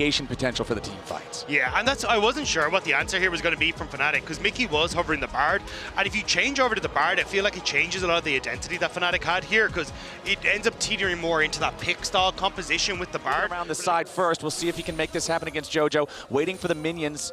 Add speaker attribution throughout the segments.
Speaker 1: potential for the team fights.
Speaker 2: Yeah, and I wasn't sure what the answer here was going to be from Fnatic, because Mickey was hovering the Bard, and if you change over to the Bard, I feel like it changes a lot of the identity that Fnatic had here, because it ends up teetering more into that pick style composition with the Bard.
Speaker 1: Around the side first, we'll see if he can make this happen against JoJo, waiting for the minions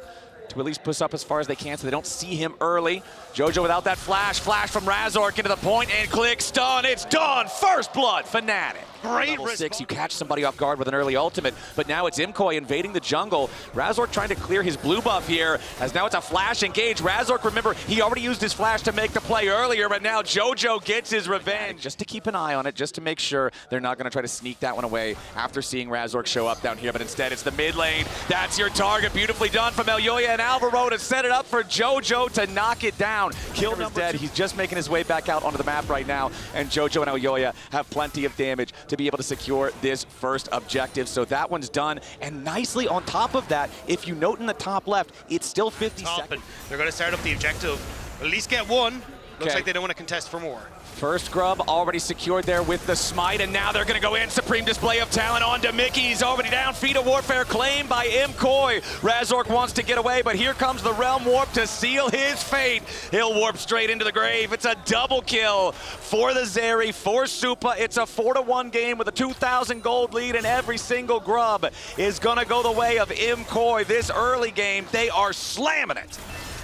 Speaker 1: to at least push up as far as they can so they don't see him early. JoJo without that flash from Razork into the point and click stun. It's done. First blood, Fnatic.
Speaker 2: Great
Speaker 1: Level 6, you catch somebody off guard with an early ultimate, but now it's MKOI invading the jungle. Razork trying to clear his blue buff here, as now it's a flash engage. Razork, remember, he already used his flash to make the play earlier, but now JoJo gets his revenge. Just to keep an eye on it, just to make sure they're not going to try to sneak that one away after seeing Razork show up down here, but instead it's the mid lane. That's your target, beautifully done from Elyoya and Alvaro to set it up for JoJo to knock it down. Kill is dead, he's just making his way back out onto the map right now, and JoJo and Elyoya have plenty of damage to be able to secure this first objective. So that one's done, and nicely on top of that, if you note in the top left, it's still 50 seconds.
Speaker 2: They're going to start up the objective, at least get one. Looks like they don't want to contest for more.
Speaker 1: First grub already secured there with the smite, and now they're going to go in. Supreme display of talent onto Mickey. He's already down. Feet of Warfare claimed by MKOI. Razork wants to get away, but here comes the Realm Warp to seal his fate. He'll warp straight into the grave. It's a double kill for the Zeri, for Supa. It's a 4-1 game with a 2,000 gold lead, and every single grub is going to go the way of MKOI. This early game, they are slamming it.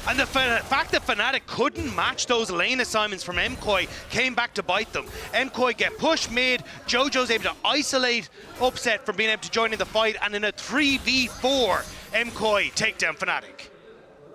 Speaker 2: And the fact that Fnatic couldn't match those lane assignments from MKOI came back to bite them. MKOI get pushed mid, JoJo's able to isolate Upset from being able to join in the fight, and in a 3v4, MKOI take down Fnatic.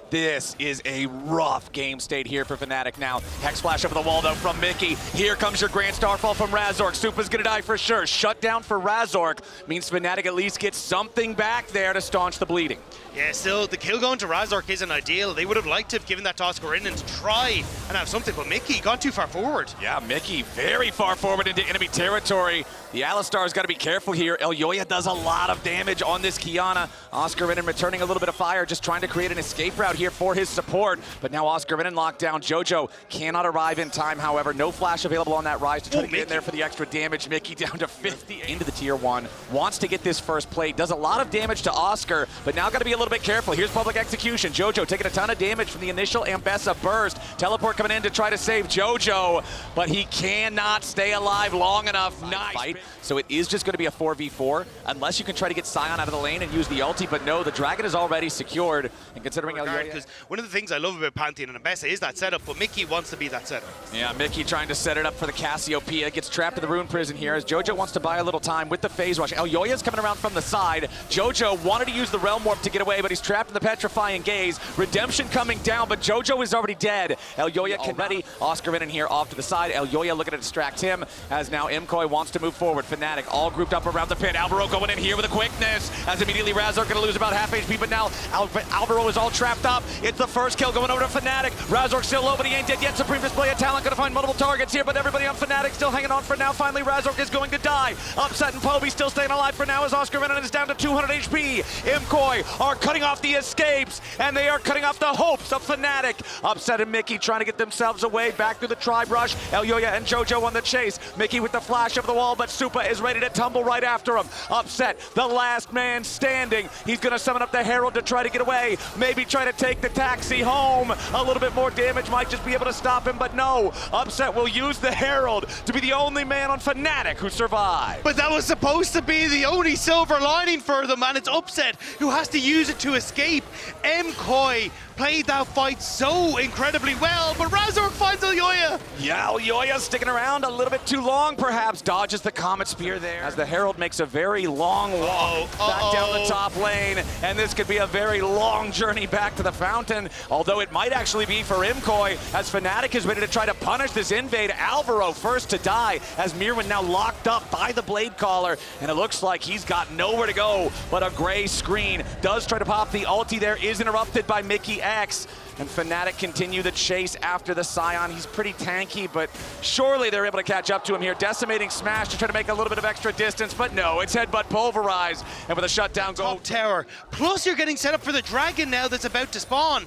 Speaker 1: This is a rough game state here for Fnatic now. Hex flash over the wall though from Mickey. Here comes your Grand Starfall from Razork. Supa's gonna die for sure. Shut down for Razork means Fnatic at least gets something back there to staunch the bleeding.
Speaker 2: Yeah, still, the kill going to Razork isn't ideal. They would have liked to have given that to Oscarinen to try and have something, but Mickey gone too far forward.
Speaker 1: Yeah, Mickey very far forward into enemy territory. The Alistar's got to be careful here. Elyoya does a lot of damage on this Kiana. Oscarinen returning a little bit of fire, just trying to create an escape route here for his support. But now Oscarinen locked down. JoJo cannot arrive in time, however. No flash available on that rise to try to get in there for the extra damage. Mickey down to 50 into the tier 1. Wants to get this first plate. Does a lot of damage to Oscar, but now got to be a little bit careful. Here's public execution. JoJo taking a ton of damage from the initial Ambessa burst. Teleport coming in to try to save JoJo, but he cannot stay alive long enough. Nice. So it is just going to be a 4v4, unless you can try to get Sion out of the lane and use the ulti, but no, the Dragon is already secured, and considering
Speaker 2: because one of the things I love about Pantheon and Ambessa is that setup, but Mickey wants to be that setup.
Speaker 1: Yeah, Mickey trying to set it up for the Cassiopeia, gets trapped in the Rune Prison here as JoJo wants to buy a little time with the Phase Rush. Elyoya's coming around from the side. JoJo wanted to use the Realm Warp to get away, but he's trapped in the Petrifying Gaze. Redemption coming down, but JoJo is already dead. Elyoya can ready. Oscarinen here off to the side. Elyoya looking to distract him, as now MKOI wants to move forward. Fnatic all grouped up around the pit. Alvaro going in here with a quickness, as immediately Razork going to lose about half HP, but now Alvaro is all trapped up. It's the first kill going over to Fnatic. Razork still low, but he ain't dead yet. Supreme display of talent, going to find multiple targets here, but everybody on Fnatic still hanging on for now. Finally, Razork is going to die. Upset and Poby still staying alive for now as Oscarinen is down to 200 HP. MKOI are cutting off the escapes, and they are cutting off the hopes of Fnatic. Upset and Mickey trying to get themselves away back through the Tribe Rush. Elyoya and JoJo on the chase. Mickey with the flash over the wall, but Supa is ready to tumble right after him. Upset, the last man standing. He's going to summon up the Herald to try to get away. Maybe try to take the taxi home. A little bit more damage might just be able to stop him, but no. Upset will use the Herald to be the only man on Fnatic who survived.
Speaker 2: But that was supposed to be the only silver lining for them, and it's Upset who has to use it to escape. MKOI played that fight so incredibly well, but Razork finds Elyoya.
Speaker 1: Yeah, Elyoya sticking around a little bit too long, perhaps. Dodges the Comet Spear there, as the Herald makes a very long walk back down the top lane, and this could be a very long journey back to the fountain, although it might actually be for MKOI, as Fnatic is ready to try to punish this invade. Alvaro first to die, as Mirwin now locked up by the Blade Caller, and it looks like he's got nowhere to go but a gray screen. Does try to pop the ulti there, is interrupted by Mickey X, and Fnatic continue the chase after the Sion. He's pretty tanky, but surely they're able to catch up to him here. Decimating Smash to try to make a little bit of extra distance, but no, it's Headbutt Pulverize, and with a shutdown go.
Speaker 2: Top tower, plus you're getting set up for the Dragon now that's about to spawn.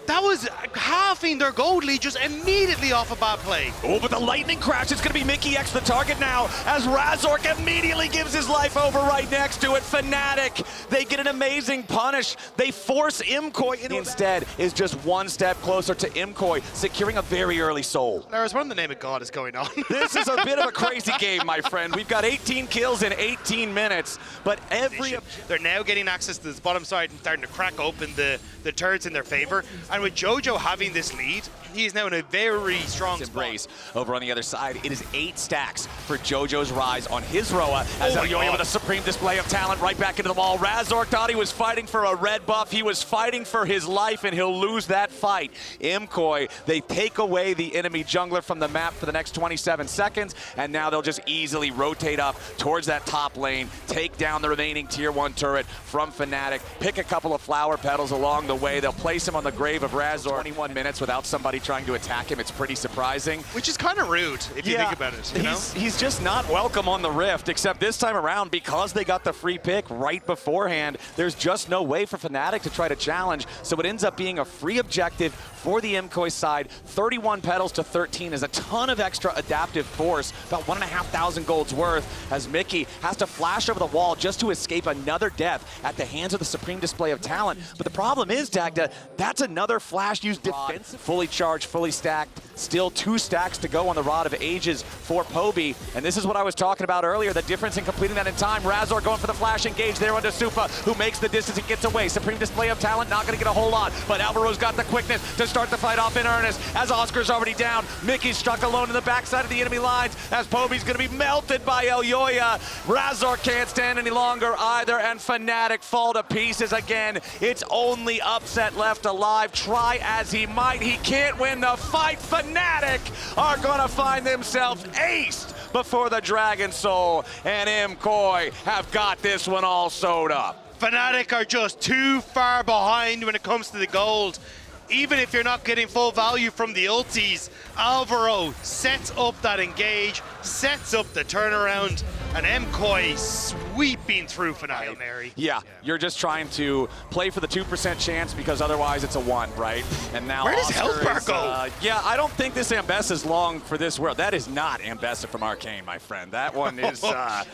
Speaker 2: That was halving their gold lead just immediately off a bad play.
Speaker 1: Oh, but the lightning crash. It's going to be MKOI the target now as Razork immediately gives his life over right next to it. Fnatic, they get an amazing punish. They force MKOI into instead is just one step closer to MKOI securing a very early soul.
Speaker 2: Lars, what in the name of God is going on?
Speaker 1: This is a bit of a crazy game, my friend. We've got 18 kills in 18 minutes, but
Speaker 2: they're now getting access to this bottom side and starting to crack open the turrets in their favor. And with Jojo having this lead, he is now in a very strong
Speaker 1: embrace. Over on the other side, it is 8 stacks for Jojo's rise on his Roa as EMEA with a supreme display of talent right back into the wall. Razork thought he was fighting for a red buff. He was fighting for his life, and he'll lose that fight. MKOI, they take away the enemy jungler from the map for the next 27 seconds, and now they'll just easily rotate up towards that top lane, take down the remaining tier 1 turret from Fnatic, pick a couple of flower petals along the way. They'll place him on the grave of Razork. 21 minutes without somebody trying to attack him. It's pretty surprising.
Speaker 2: Which is kind of rude if you think about it. You know?
Speaker 1: He's just not welcome on the Rift, except this time around, because they got the free pick right beforehand, there's just no way for Fnatic to try to challenge. So it ends up being a free objective for the MKOI side. 31 petals to 13 is a ton of extra adaptive force, about 1,500 gold's worth, as Mickey has to flash over the wall just to escape another death at the hands of the supreme display of talent. But the problem is, Dagda, that's another flash used defensive. Fully charged, fully stacked, still 2 stacks to go on the Rod of Ages for Poby. And this is what I was talking about earlier, the difference in completing that in time. Razor going for the flash engage there onto Supa, who makes the distance and gets away. Supreme display of talent, not gonna get a whole lot, but Alvaro's got the quickness to start the fight off in earnest as Oscar's already down. Mickey's struck alone in the backside of the enemy lines as Poby's gonna be melted by EMEA. Razor can't stand any longer either, and Fnatic fall to pieces again. It's only Upset left alive. Try as he might, he can't win the fight. Fnatic are gonna find themselves aced before the Dragon Soul, and MKOI have got this one all sewed up.
Speaker 2: Fnatic are just too far behind when it comes to the gold. Even if you're not getting full value from the ultis, Alvaro sets up that engage, sets up the turnaround, and MKOI sweeping through Fnatic. Mary.
Speaker 1: Yeah, you're just trying to play for the 2% chance because otherwise it's a 1, right? And now
Speaker 2: where does
Speaker 1: Oscar
Speaker 2: health bar go?
Speaker 1: Yeah, I don't think this Ambessa is long for this world. That is not Ambessa from Arcane, my friend. That one is, that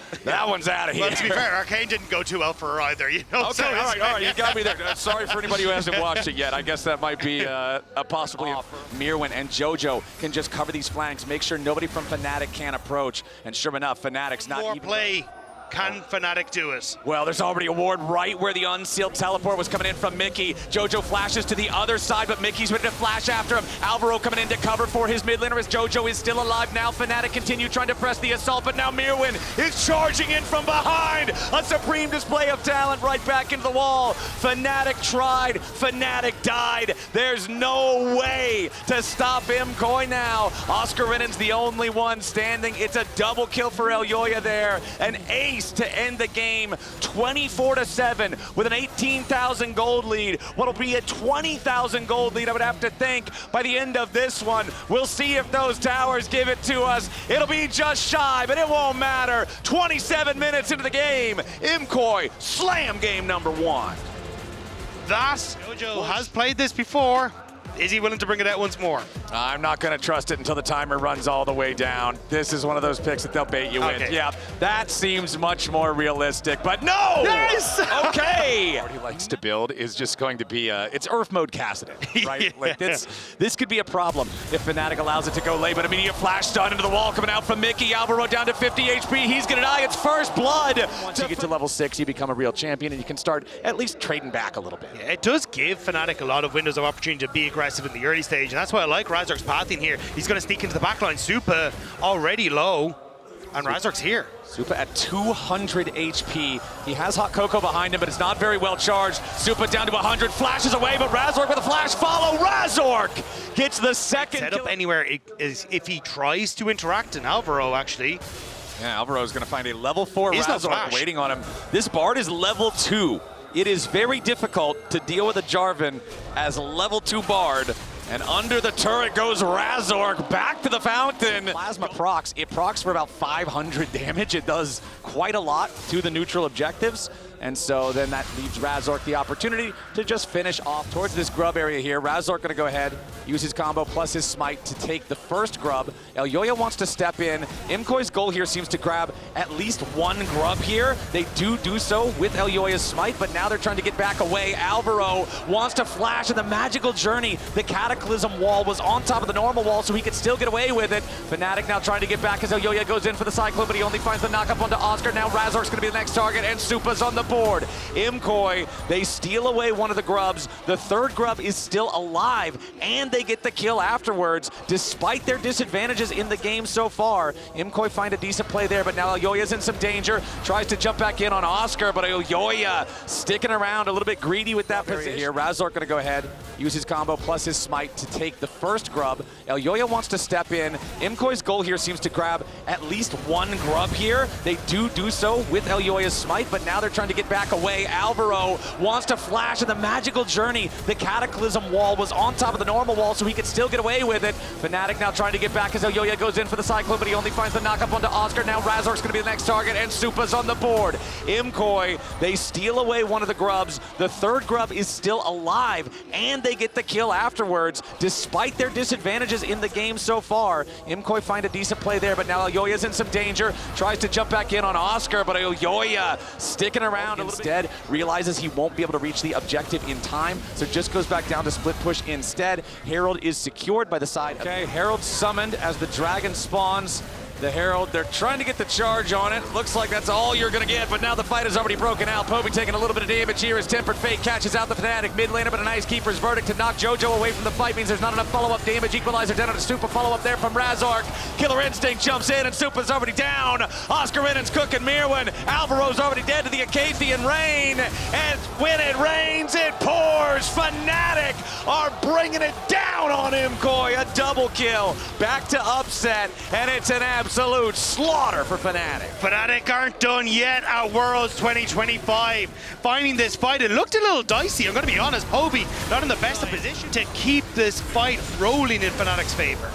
Speaker 1: one's out of here.
Speaker 2: Well, to be fair, Arcane didn't go too well for her either, you know?
Speaker 1: Okay, all right, you got me there. Sorry for anybody who hasn't watched it yet. I guess that might be a possibly Mirwin and Jojo can just cover these flanks, make sure nobody from Fnatic can approach, and sure enough, Fnatic's not even
Speaker 2: play. Can Fnatic do it?
Speaker 1: Well, there's already a ward right where the unsealed teleport was coming in from Mickey. Jojo flashes to the other side, but Mickey's ready to flash after him. Alvaro coming in to cover for his mid laner as Jojo is still alive now. Fnatic continue trying to press the assault, but now Mirwin is charging in from behind. A supreme display of talent right back into the wall. Fnatic tried, Fnatic died. There's no way to stop MKOI now. Oscar Rinnan's the only one standing. It's a double kill for EMEA there. An ace to end the game, 24-7 with an 18,000 gold lead. What'll be a 20,000 gold lead, I would have to think, by the end of this one. We'll see if those towers give it to us. It'll be just shy, but it won't matter. 27 minutes into the game, MKOI slam game number 1.
Speaker 2: Jojo has played this before. Is he willing to bring it out once more?
Speaker 1: I'm not going to trust it until the timer runs all the way down. This is one of those picks that they'll bait you in. Yeah, that seems much more realistic, but no!
Speaker 2: Yes!
Speaker 1: Okay! What he likes to build is just going to be, it's Earth mode Kassadin, right?
Speaker 2: Yeah.
Speaker 1: Like this could be a problem if Fnatic allows it to go late, but immediate flash stun into the wall coming out from Mickey. Alvaro down to 50 HP. He's going to die. It's first blood. Once you get to level 6, you become a real champion, and you can start at least trading back a little bit.
Speaker 2: Yeah, it does give Fnatic a lot of windows of opportunity to be aggressive in the early stage, and that's why I like Razork's pathing here. He's going to sneak into the backline. Supa already low, and Razork's here.
Speaker 1: Supa at 200 HP. He has Hot Cocoa behind him, but it's not very well charged. Supa down to 100, flashes away, but Razork with a flash follow. Razork gets the second
Speaker 2: set up anywhere if he tries to interact, and Alvaro actually.
Speaker 1: Yeah, Alvaro's going to find a level 4 Razork
Speaker 2: no
Speaker 1: waiting on him. This Bard is level 2. It is very difficult to deal with a Jarvan as level 2 Bard. And under the turret goes Razork, back to the fountain. Plasma procs, it procs for about 500 damage. It does quite a lot to the neutral objectives. And so then that leaves Razork the opportunity to just finish off towards this grub area here. Razork gonna go ahead, use his combo plus his smite to take the first grub. Elyoya wants to step in. MKOI's goal here seems to grab at least one grub here. They do so with Elyoya's smite, but now they're trying to get back away. Alvaro wants to flash in the magical journey. The Cataclysm wall was on top of the normal wall, so he could still get away with it. Fnatic now trying to get back as Elyoya goes in for the Cyclone, but he only finds the knockup onto Oscar. Now Razork's gonna be the next target, and Supa's on the board. MKOI, they steal away one of the grubs. The third grub is still alive, and they get the kill afterwards, despite their disadvantages in the game so far. MKOI find a decent play there, but now Elyoya's in some danger. Tries to jump back in on Oscar, but Elyoya sticking around a little bit greedy with that position here. Razork gonna go ahead, use his combo plus his smite to take the first grub. Elyoya wants to step in. MKOI's goal here seems to grab at least one grub here. They do so with Elyoya's smite, but now they're trying to get back away. Alvaro wants to flash in the magical journey. The Cataclysm wall was on top of the normal wall, so he could still get away with it. Fnatic now trying to get back as Elyoya goes in for the Cyclone, but he only finds the knockup onto Oscar. Now Razork's gonna be the next target, and Supa's on the board. MKOI, they steal away one of the grubs. The third grub is still alive, and they get the kill afterwards, despite their disadvantages in the game so far. MKOI find a decent play there, but now Elyoya's in some danger. Tries to jump back in on Oscar, but Elyoya sticking around a little bit. Instead, realizes he won't be able to reach the objective in time, so just goes back down to split push instead. Herald is secured by the side. Okay, Herald summoned as the dragon spawns. The Herald, they're trying to get the charge on it. Looks like that's all you're gonna get, but now the fight has already broken out. Poby taking a little bit of damage here as Tempered Fate catches out the Fnatic mid laner, but a nice keeper's verdict to knock JoJo away from the fight means there's not enough follow-up damage. Equalizer down on a Supa, follow-up there from Razork. Killer Instinct jumps in and Supa's already down. Oscar Innan's cooking Mirwin. Alvaro's already dead to the Acathian Rain, and when it rains, it pours. Fnatic are bringing it down on MKOI. A double kill, back to upset, and it's an absolute slaughter for Fnatic.
Speaker 2: Fnatic aren't done yet at Worlds 2025. Finding this fight, it looked a little dicey. I'm going to be honest, Poby not in the best of position to keep this fight rolling in Fnatic's favor.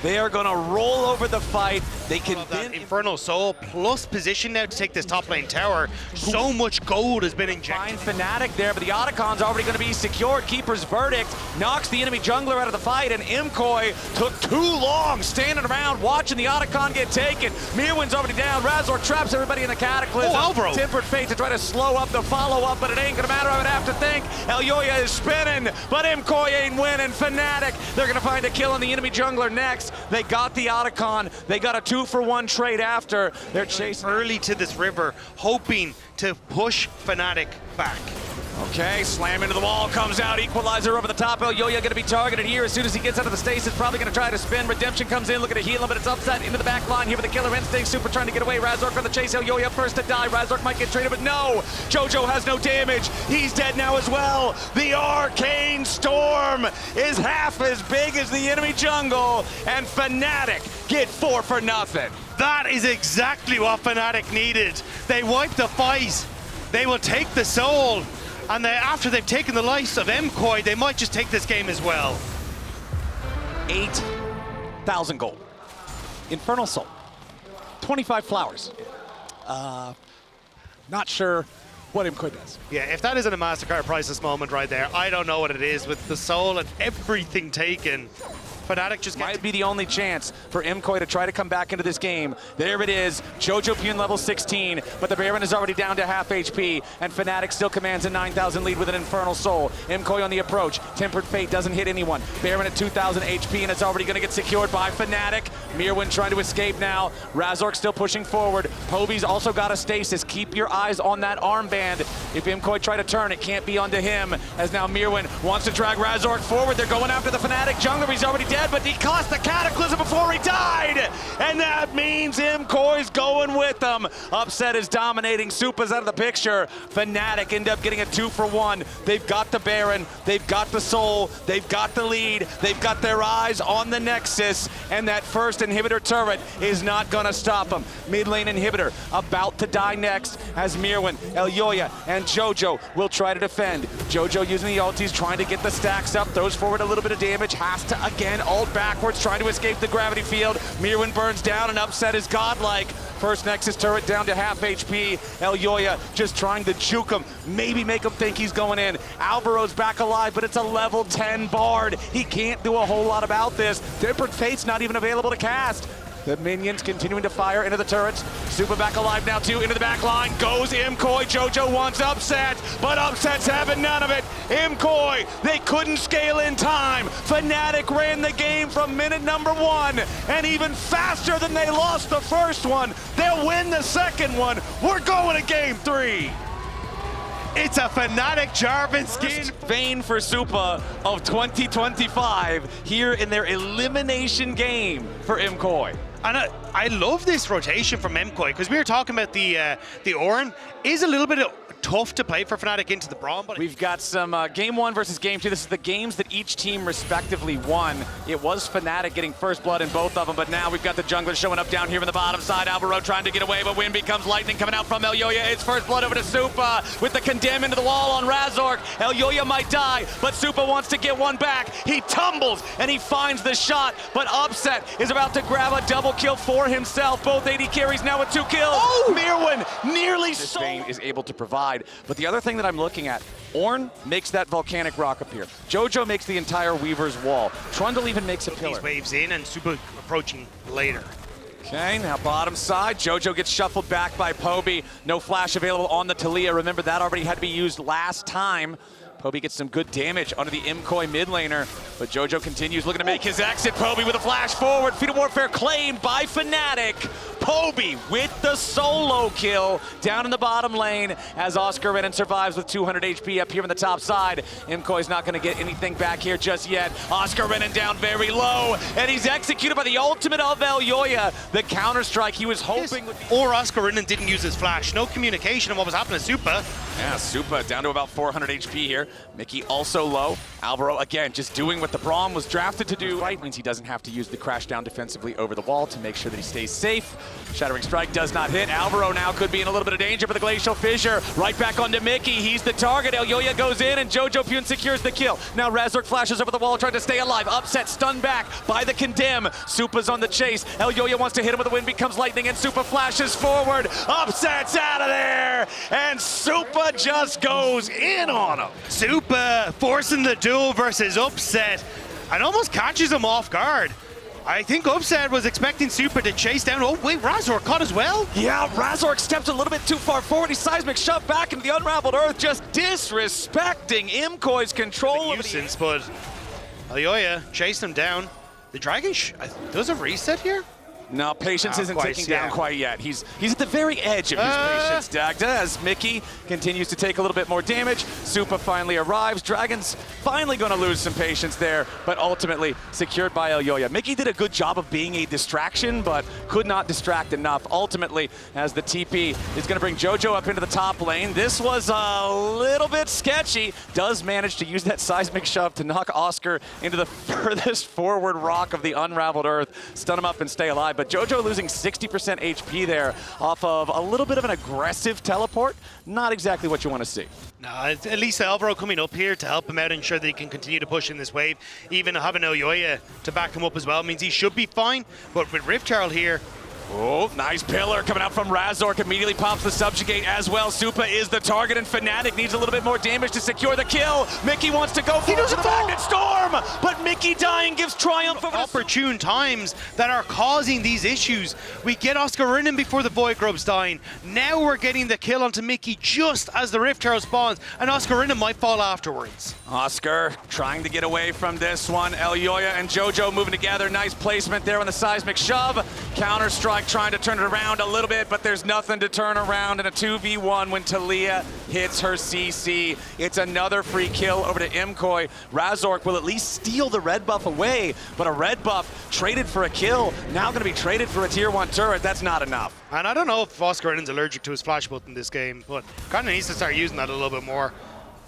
Speaker 1: They are going to roll over the fight. They can
Speaker 2: that Infernal Soul plus position now to take this top lane tower. So much gold has been injected.
Speaker 1: Find Fnatic there, but the Otacon's already going to be secured. Keeper's verdict knocks the enemy jungler out of the fight, and MKOI took too long standing around watching the Otacon get taken. Mirwin's already down. Razor traps everybody in the Cataclysm.
Speaker 2: Oh, Alvaro.
Speaker 1: Tempered Fate to try to slow up the follow-up, but it ain't going to matter. I would have to think. Elyoya is spinning, but MKOI ain't winning. Fnatic, they're going to find a kill on the enemy jungler next. They got the Otacon. They got a 2-for-1 trade after. They're chasing
Speaker 2: early to this river, hoping to push Fnatic back.
Speaker 1: Okay, slam into the wall, comes out, Equalizer over the top. Elyoya going to be targeted here as soon as he gets out of the stasis. Probably going to try to spin. Redemption comes in, looking to heal him, but it's upset into the back line here with the Killer Instinct. Super trying to get away. Razork on the chase. Elyoya first to die. Razork might get traded, but no! JoJo has no damage. He's dead now as well. The Arcane Storm is half as big as the enemy jungle, and Fnatic get 4 for nothing.
Speaker 2: That is exactly what Fnatic needed. They wipe the fight. They will take the soul. And after they've taken the life of MKOI, they might just take this game as well.
Speaker 1: 8,000 gold. Infernal Soul. 25 flowers. Not sure what MKOI does.
Speaker 2: Yeah, if that isn't a MasterCard priceless moment right there, I don't know what it is. With the soul and everything taken, Fnatic just
Speaker 1: might be the only chance for MKOI to try to come back into this game. There it is, JoJo Pune level 16, but the Baron is already down to half HP, and Fnatic still commands a 9,000 lead with an Infernal Soul. MKOI on the approach, Tempered Fate doesn't hit anyone. Baron at 2,000 HP, and it's already gonna get secured by Fnatic. Mirwin trying to escape now. Razork still pushing forward. Poby's also got a stasis. Keep your eyes on that armband. If MKOI try to turn, it can't be onto him, as now Mirwin wants to drag Razork forward. They're going after the Fnatic jungler. He's already dead, but he cost the Cataclysm before he died, and that means MKOI's going with them. Upset is dominating. Supa's out of the picture. Fnatic end up getting a 2-for-1. They've got the Baron, they've got the Soul, they've got the lead, they've got their eyes on the Nexus, and that first inhibitor turret is not gonna stop them. Mid lane inhibitor about to die next as Mirwin, Elyoya, and JoJo will try to defend. JoJo using the ultis, trying to get the stacks up, throws forward a little bit of damage, has to again ult backwards, trying to escape the gravity field. Mirwin burns down, and Upset is godlike. First Nexus turret down to half HP. Elyoya just trying to juke him, maybe make him think he's going in. Alvaro's back alive, but it's a level 10 Bard. He can't do a whole lot about this. Different Fate's not even available to cast. The minions continuing to fire into the turrets. Super back alive now too, into the back line. Goes MKOI. Jojo wants upset, but upset's having none of it. MKOI, they couldn't scale in time. Fnatic ran the game from minute number 1, and even faster than they lost the first one. They'll win the second one. We're going to game 3.
Speaker 2: It's a Fnatic Jarvan skin.
Speaker 1: Vein for Supa of 2025 here in their elimination game for MKOI.
Speaker 2: And I love this rotation from MKOI, because we were talking about the Orin is a little bit tough to play for Fnatic into the Braum. But
Speaker 1: we've got some game 1 versus game 2. This is the games that each team respectively won. It was Fnatic getting first blood in both of them, but now we've got the junglers showing up down here on the bottom side. Alvaro trying to get away, but wind becomes lightning coming out from Elyoya. It's first blood over to Supa with the condemn into the wall on Razork. Elyoya might die, but Supa wants to get one back. He tumbles and he finds the shot, but Upset is about to grab a double kill for himself. Both AD carries now with 2 kills.
Speaker 2: Oh!
Speaker 1: Mirwin nearly so is able to provide. But the other thing that I'm looking at, Ornn makes that volcanic rock appear. Jojo makes the entire Weaver's wall. Trundle even makes a pillar.
Speaker 2: These waves in and Super approaching later.
Speaker 1: Okay, now bottom side, Jojo gets shuffled back by Poby. No flash available on the Taliyah. Remember, that already had to be used last time. Poby gets some good damage onto the MKOI mid laner, but Jojo continues looking to make his exit. Poby with a flash forward. Feat of Warfare claimed by Fnatic. Poby with the solo kill down in the bottom lane as Oscar Renan survives with 200 HP up here on the top side. MKOI's not going to get anything back here just yet. Oscar Renan down very low, and he's executed by the ultimate of Elyoya. The counter-strike he was hoping would be...
Speaker 2: Or Oscar Renan didn't use his flash. No communication on what was happening to Supa.
Speaker 1: Yeah, Supa down to about 400 HP here. Mickey also low. Alvaro, again, just doing what the Braum was drafted to do. Right, means he doesn't have to use the crash down defensively over the wall to make sure that he stays safe. Shattering Strike does not hit. Alvaro now could be in a little bit of danger for the Glacial Fissure. Right back onto Mickey. He's the target. Elyoya goes in, and Jojo Pune secures the kill. Now Razork flashes over the wall, trying to stay alive. Upset, stunned back by the Condemn. Supa's on the chase. Elyoya wants to hit him with the wind, becomes lightning, and Supa flashes forward. Upset's out of there, and Supa just goes in on him.
Speaker 2: Supa forcing the duel versus Upset and almost catches him off guard. I think Upset was expecting Supa to chase down. Oh wait, Razork caught as well?
Speaker 1: Yeah, Razork stepped a little bit too far forward. He seismic shoved back into the unraveled earth, just disrespecting MKOI's control.
Speaker 2: Nuisance, but Elyoya chased him down. The Dragon does a reset here?
Speaker 1: No, Patience isn't ticking down quite yet. He's at the very edge of his Patience, Dagda, as Mickey continues to take a little bit more damage. Supa finally arrives. Dragon's finally going to lose some Patience there, but ultimately secured by Elyoya. Mickey did a good job of being a distraction, but could not distract enough. Ultimately, as the TP is going to bring Jojo up into the top lane. This was a little bit sketchy. Does manage to use that seismic shove to knock Oscar into the furthest forward rock of the unraveled earth, stun him up and stay alive. But Jojo losing 60% HP there off of a little bit of an aggressive teleport. Not exactly what you want to see.
Speaker 2: No, at least Alvaro coming up here to help him out, ensure that he can continue to push in this wave. Even having Elyoya to back him up as well means he should be fine. But with Rift Herald here,
Speaker 1: oh, nice pillar coming out from Razork. Immediately pops the subjugate as well. Supa is the target, and Fnatic needs a little bit more damage to secure the kill. Mickey wants to go for the Magnet Storm, but Mickey dying gives triumph over
Speaker 2: opportune times that are causing these issues. We get Oscar Renan before the Void Grub's dying. Now we're getting the kill onto Mickey just as the Rift Herald spawns, and Oscar Renan might fall afterwards.
Speaker 1: Oscar trying to get away from this one. Elyoya and Jojo moving together. Nice placement there on the seismic shove. Counter strike trying to turn it around a little bit, but there's nothing to turn around in a 2v1 when Taliyah hits her CC. It's another free kill over to MKOI. Razork will at least steal the red buff away, but a red buff traded for a kill, now going to be traded for a tier 1 turret. That's not enough.
Speaker 2: And I don't know if Oscar Renan's allergic to his flash button this game, but kind of needs to start using that a little bit more.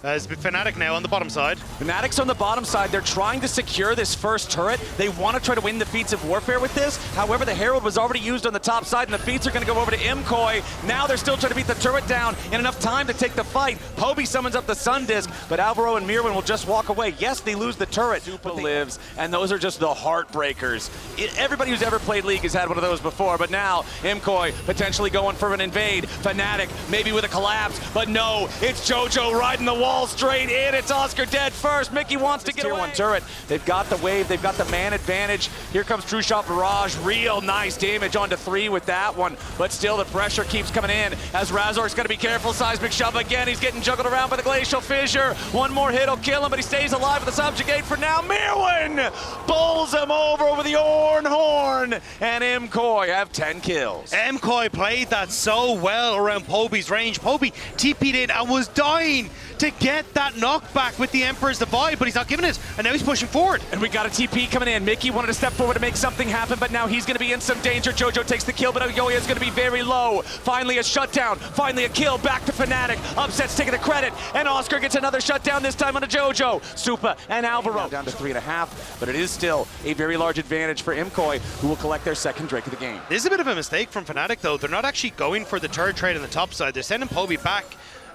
Speaker 2: As Fnatic now on the bottom side.
Speaker 1: Fnatic's on the bottom side. They're trying to secure this first turret. They want to try to win the Feats of Warfare with this. However, the Herald was already used on the top side, and the Feats are going to go over to MKOI. Now they're still trying to beat the turret down in enough time to take the fight. Poby summons up the Sun Disc, but Alvaro and Mirwin will just walk away. Yes, they lose the turret, but lives, and those are just the heartbreakers. Everybody who's ever played League has had one of those before, but now MKOI potentially going for an invade. Fnatic maybe with a collapse, but no, it's JoJo riding the wall straight in. It's Oscar dead first. Mickey wants to get away. Tier 1 turret. They've got the wave. They've got the man advantage. Here comes True Shot Barrage. Real nice damage onto 3 with that one. But still, the pressure keeps coming in as Razork's got to be careful. Seismic Shove again. He's getting juggled around by the Glacial Fissure. One more hit will kill him, but he stays alive with the Subjugate for now. Mirwin bowls him over the Orn Horn. And MKOI have 10 kills.
Speaker 2: MKOI played that so well around Poby's range. Poby TP'd in and was dying to get that knockback with the Emperor's Divide, but he's not giving it, and now he's pushing forward.
Speaker 1: And we got a TP coming in. Mickey wanted to step forward to make something happen, but now he's going to be in some danger. JoJo takes the kill, but Yoya is going to be very low. Finally a shutdown, finally a kill, back to Fnatic. Upset's taking the credit, and Oscar gets another shutdown, this time on a JoJo. Supa and Alvaro down to 3.5, but it is still a very large advantage for MKOI, who will collect their second Drake of the game.
Speaker 2: This is a bit of a mistake from Fnatic, though. They're not actually going for the turret trade on the top side. They're sending Poby back,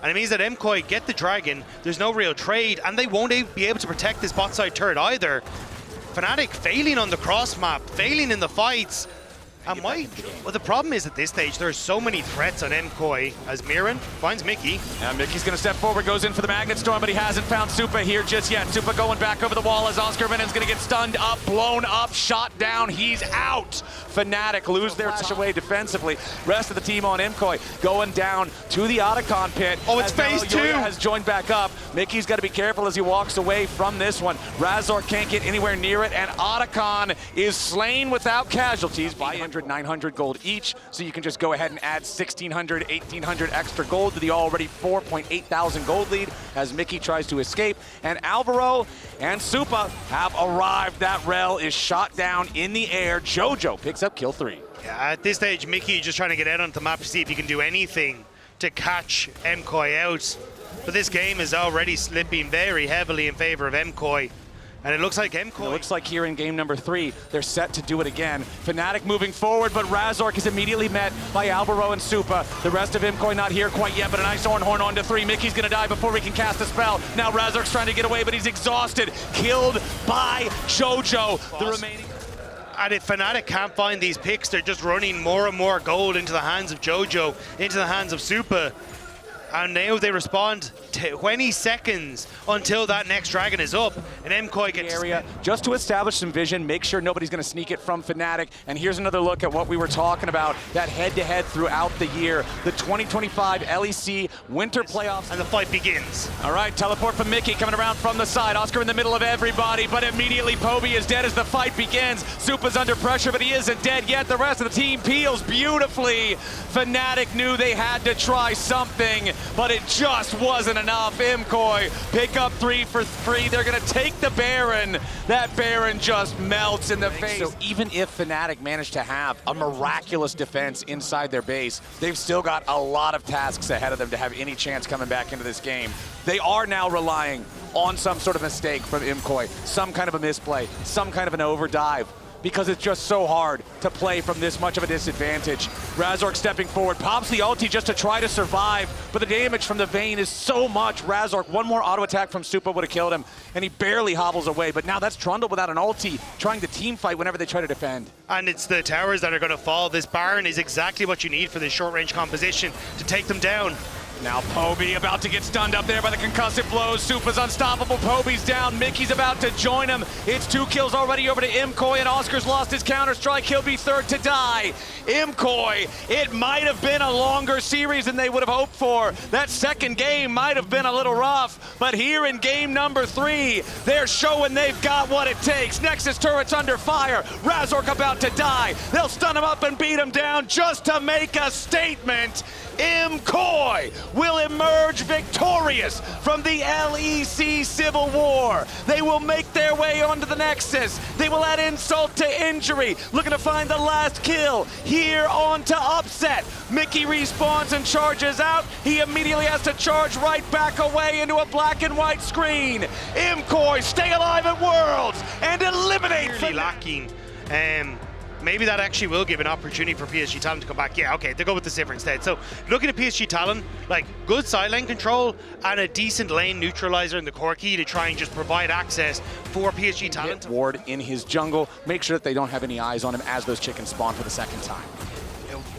Speaker 2: and it means that MKOI get the dragon. There's no real trade, and they won't be able to protect this bot side turret either. Fnatic failing on the cross map, failing in the fights. And well, the problem is at this stage, there are so many threats on MKOI as Mirren finds Mickey.
Speaker 1: And Mickey's going to step forward, goes in for the Magnet Storm, but he hasn't found Supa here just yet. Supa going back over the wall as Oscar Minen's going to get stunned up, blown up, shot down. He's out. Fnatic lose their dash away defensively. Rest of the team on MKOI going down to the Otacon pit.
Speaker 2: Oh, it's phase 2.
Speaker 1: Has joined back up. Mickey's got to be careful as he walks away from this one. Razork can't get anywhere near it, and Otacon is slain without casualties by 900 gold each, so you can just go ahead and add 1,600, 1,800 extra gold to the already 4.8 thousand gold lead as Mickey tries to escape. And Alvaro and Supa have arrived. That Rel is shot down in the air. JoJo picks up kill 3.
Speaker 2: Yeah, at this stage, Mickey just trying to get out onto the map to see if he can do anything to catch MKOI out. But this game is already slipping very heavily in favor of MKOI. And it looks like MKOI...
Speaker 1: It looks like here in game number 3, they're set to do it again. Fnatic moving forward, but Razork is immediately met by Alvaro and Supa. The rest of MKOI not here quite yet, but a nice Orn Horn onto 3. Mickey's going to die before he can cast a spell. Now Razork's trying to get away, but he's exhausted. Killed by JoJo. The remaining...
Speaker 2: And if Fnatic can't find these picks, they're just running more and more gold into the hands of JoJo, into the hands of Supa. And now they respond 20 seconds until that next dragon is up, and MKOI gets
Speaker 1: area just to establish some vision, make sure nobody's going to sneak it from Fnatic. And here's another look at what we were talking about, that head-to-head throughout the year, the 2025 LEC Winter Playoffs.
Speaker 2: And the fight begins.
Speaker 1: All right, teleport from Mickey coming around from the side. Oscar in the middle of everybody, but immediately Poby is dead as the fight begins. Supa's under pressure, but he isn't dead yet. The rest of the team peels beautifully. Fnatic knew they had to try something, but it just wasn't enough. MKOI pick up 3 for 3. They're going to take the Baron. That Baron just melts in the face. So even if Fnatic managed to have a miraculous defense inside their base, they've still got a lot of tasks ahead of them to have any chance coming back into this game. They are now relying on some sort of mistake from MKOI, some kind of a misplay, some kind of an overdive, because it's just so hard to play from this much of a disadvantage. Razork stepping forward, pops the ulti just to try to survive, but the damage from the Vayne is so much. Razork, one more auto attack from Supa would have killed him, and he barely hobbles away, but now that's Trundle without an ulti, trying to team fight whenever they try to defend.
Speaker 2: And it's the towers that are going to fall. This Baron is exactly what you need for this short-range composition to take them down.
Speaker 1: Now Poby about to get stunned up there by the concussive blows. Supa's unstoppable. Poby's down. Mickey's about to join him. It's 2 kills already over to MKOI, and Oscar's lost his counter-strike. He'll be third to die. MKOI, it might have been a longer series than they would have hoped for. That second game might have been a little rough, but here in game number 3, they're showing they've got what it takes. Nexus turret's under fire. Razork about to die. They'll stun him up and beat him down just to make a statement. MKOI will emerge victorious from the LEC Civil War. They will make their way onto the Nexus. They will add insult to injury, looking to find the last kill here onto Upset. Mickey respawns and charges out. He immediately has to charge right back away into a black and white screen. MKOI stay alive at Worlds and eliminate.
Speaker 2: Clearly lacking. Maybe that actually will give an opportunity for PSG Talon to come back. Yeah, okay, they go with the Sivir instead. So looking at PSG Talon, like good side lane control and a decent lane neutralizer in the core key to try and just provide access for PSG Talon.
Speaker 1: Ward in his jungle, make sure that they don't have any eyes on him as those chickens spawn for the second time.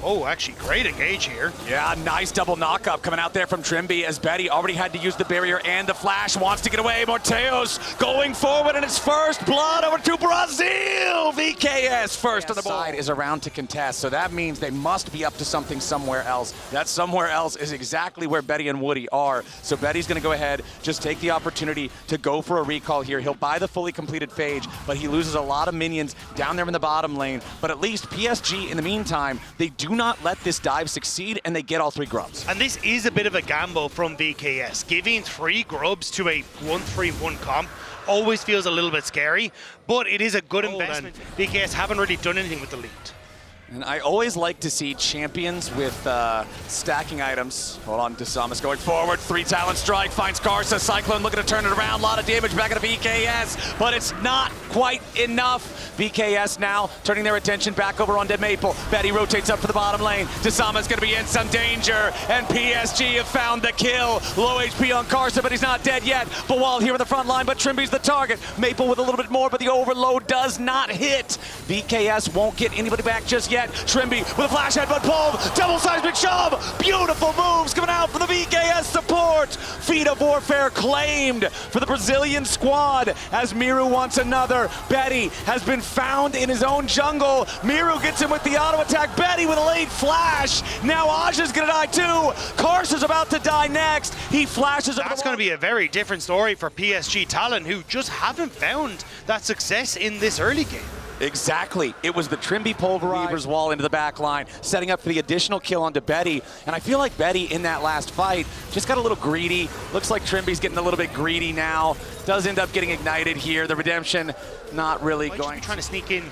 Speaker 2: Oh, actually, great engage here.
Speaker 1: Yeah, nice double knock-up coming out there from Trimby as Betty already had to use the barrier and the flash, wants to get away. Morteos going forward in his first blood over to Brazil. VKS first on the board. Side is around to contest, so that means they must be up to something somewhere else. That somewhere else is exactly where Betty and Woody are. So Betty's going to go ahead, just take the opportunity to go for a recall here. He'll buy the fully completed phage, but he loses a lot of minions down there in the bottom lane. But at least PSG, in the meantime, they do not let this dive succeed, and they get all 3 grubs.
Speaker 2: And this is a bit of a gamble from VKS. Giving 3 grubs to a 1-3-1 comp always feels a little bit scary, but it is a good investment. VKS haven't really done anything with the lead.
Speaker 1: And I always like to see champions with stacking items. Hold on, Desamas going forward. 3 talent strike, finds Kaza. Cyclone looking to turn it around. A lot of damage back into VKS, but it's not quite enough. VKS now turning their attention back over onto Maple. Betty rotates up for the bottom lane. Desamas going to be in some danger, and PSG have found the kill. Low HP on Kaza, but he's not dead yet. Bawal here in the front line, but Trimby's the target. Maple with a little bit more, but the overload does not hit. VKS won't get anybody back just yet. Trimby with a flash headbutt pulled, double seismic shove, beautiful moves coming out for the VKS support. Feet of Warfare claimed for the Brazilian squad as Miru wants another. Betty has been found in his own jungle. Miru gets him with the auto attack. Betty with a late flash. Now Aja's gonna die too. Karsa's about to die next. He flashes.
Speaker 2: That's going to be a very different story for PSG Talon, who just haven't found that success in this early game.
Speaker 1: Exactly. It was the Trimby pulverizer's wall into the back line, setting up for the additional kill onto Betty. And I feel like Betty in that last fight just got a little greedy. Looks like Trimby's getting a little bit greedy now. Does end up getting ignited here. The redemption not really going.
Speaker 2: Trying to sneak in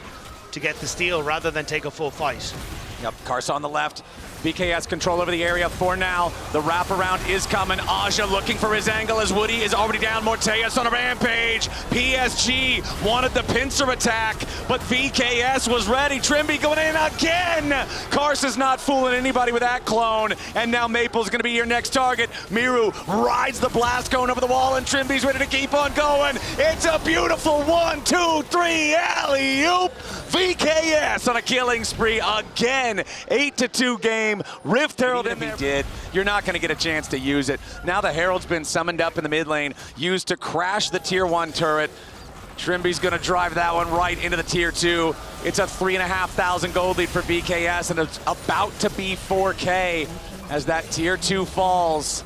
Speaker 2: to get the steal rather than take a full fight.
Speaker 1: Yep, Kaza on the left. VKS control over the area for now. The wraparound is coming. Aja looking for his angle as Woody is already down. Morteus on a rampage. PSG wanted the pincer attack, but VKS was ready. Trimby going in again. Karsa's not fooling anybody with that clone. And now Maple's going to be your next target. Miru rides the blast cone over the wall, and Trimby's ready to keep on going. It's a beautiful 1, 2, 3 alley-oop. VKS on a killing spree again. 8-2 game. Rift Herald in there. Did. You're not going to get a chance to use it. Now the Herald's been summoned up in the mid lane, used to crash the tier 1 turret. Trimby's going to drive that one right into the tier 2. It's a 3,500 gold lead for VKS, and it's about to be 4K as that tier 2 falls.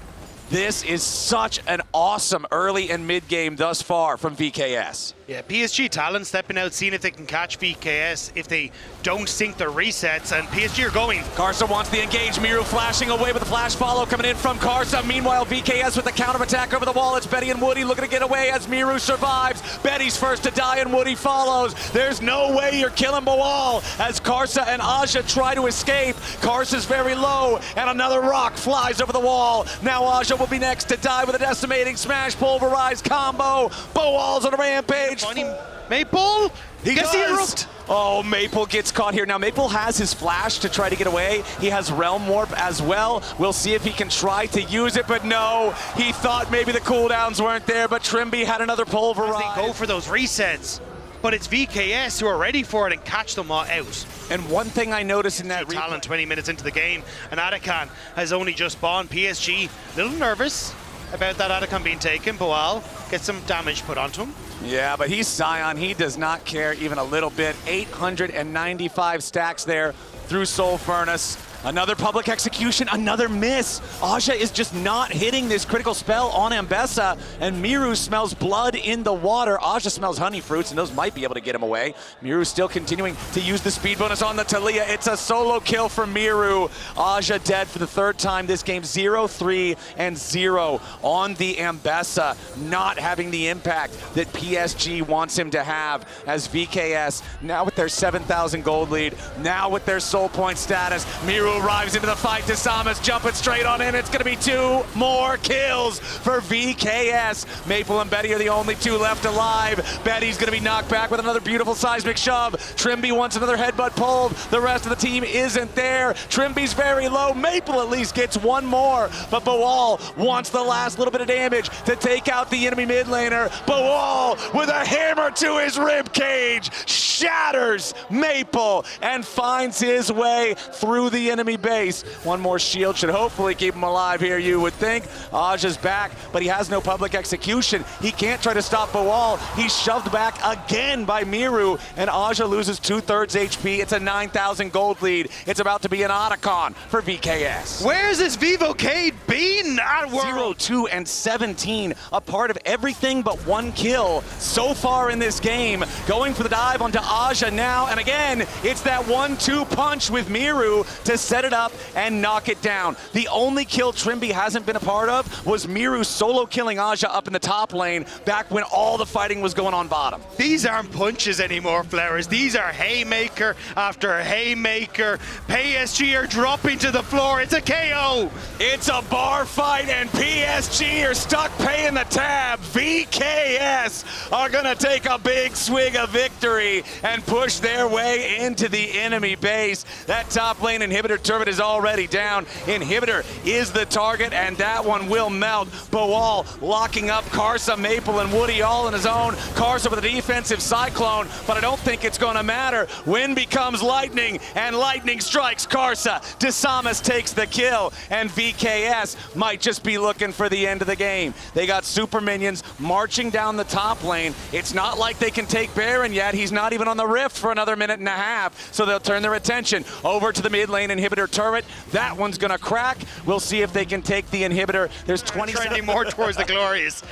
Speaker 1: This is such an awesome early and mid game thus far from VKS.
Speaker 2: Yeah, PSG Talon stepping out, seeing if they can catch VKS if they don't sync their resets, and PSG are going.
Speaker 1: Kaza wants the engage. Miru flashing away with the flash follow coming in from Kaza. Meanwhile, VKS with the counter attack over the wall. It's Betty and Woody looking to get away as Miru survives. Betty's first to die and Woody follows. There's no way you're killing Bawal as Kaza and Aja try to escape. Karsa's very low, and another rock flies over the wall. Now Aja will be next to die with a decimating smash pulverized combo. Bawal's on a rampage.
Speaker 2: Funny Maple?
Speaker 1: He gets the interrupt. Oh, Maple gets caught here. Now, Maple has his flash to try to get away. He has Realm Warp as well. We'll see if he can try to use it, but no. He thought maybe the cooldowns weren't there, but Trimby had another pulverize.
Speaker 2: They go for those resets, but it's VKS who are ready for it and catch them all out.
Speaker 1: And one thing I noticed in that
Speaker 2: Talon 20 minutes into the game, and Atakan has only just spawned. PSG, a little nervous about that Atakan being taken. Bawal gets some damage put onto him.
Speaker 1: Yeah, but he's Scion. He does not care even a little bit. 895 stacks there through Soul Furnace. Another public execution, another miss. Aja is just not hitting this critical spell on Ambessa, and Miru smells blood in the water. Aja smells honey fruits, and those might be able to get him away. Miru still continuing to use the speed bonus on the Talia. It's a solo kill for Miru. Aja dead for the third time this game. 0-3 and 0 on the Ambessa, not having the impact that PSG wants him to have, as VKS, now with their 7,000 gold lead, now with their soul point status, Miru arrives into the fight. Disamas jumping straight on in. It's going to be 2 more kills for VKS. Maple and Betty are the only 2 left alive. Betty's going to be knocked back with another beautiful seismic shove. Trimby wants another headbutt pulled. The rest of the team isn't there. Trimby's very low. Maple at least gets 1 more, but Boal wants the last little bit of damage to take out the enemy mid laner. Boal with a hammer to his rib cage shatters Maple and finds his way through the enemy base. 1 more shield should hopefully keep him alive here, you would think. Aja's back, but he has no public execution. He can't try to stop Boal. He's shoved back again by Miru, and Aja loses 2/3 HP. It's a 9,000 gold lead. It's about to be an Otacon for VKS.
Speaker 2: Where's this Vivocade been at World?
Speaker 1: 0-2 and 17, a part of everything but 1 kill so far in this game. Going for the dive onto Aja now, and again, it's that 1-2 punch with Miru to set it up and knock it down. The only kill Trimby hasn't been a part of was Miru solo killing Aja up in the top lane back when all the fighting was going on bottom.
Speaker 2: These aren't punches anymore, Flowers. These are haymaker after haymaker. PSG are dropping to the floor. It's a KO.
Speaker 1: It's a bar fight, and PSG are stuck paying the tab. VKS are gonna take a big swig of victory and push their way into the enemy base. That top lane inhibitor turret is already down. Inhibitor is the target, and that one will melt. Boal locking up Kaza, Maple, and Woody all on his own. Kaza with a defensive cyclone, but I don't think it's gonna matter. Wind becomes lightning, and lightning strikes Kaza. Disamas takes the kill, and VKS might just be looking for the end of the game. They got super minions marching down the top lane. It's not like they can take Baron yet. He's not even on the rift for another minute and a half, so they'll turn their attention over to the mid lane inhibitor turret. That one's gonna crack. We'll see if they can take the inhibitor. There's 20
Speaker 2: Trending more towards the glorious.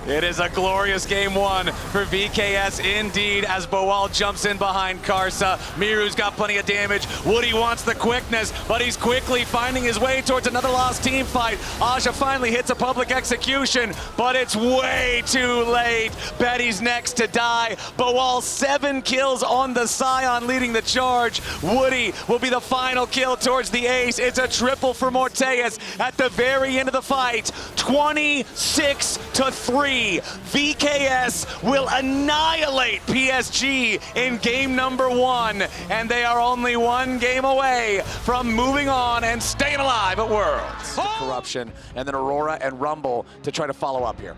Speaker 1: It is a glorious game 1 for VKS indeed, as Boal jumps in behind Kaza. Miru's got plenty of damage. Woody wants the quickness, but he's quickly finding his way towards another lost team fight. Aja finally hits a public execution, but it's way too late. Betty's next to die. Boal 7 kills on the Scion leading the charge. Woody will be the final kill towards the ace. It's a triple for Morteus at the very end of the fight. 26-3. VKS will annihilate PSG in game number 1, and they are only 1 game away from moving on and staying alive at Worlds. Corruption, and then Aurora and Rumble to try to follow up here.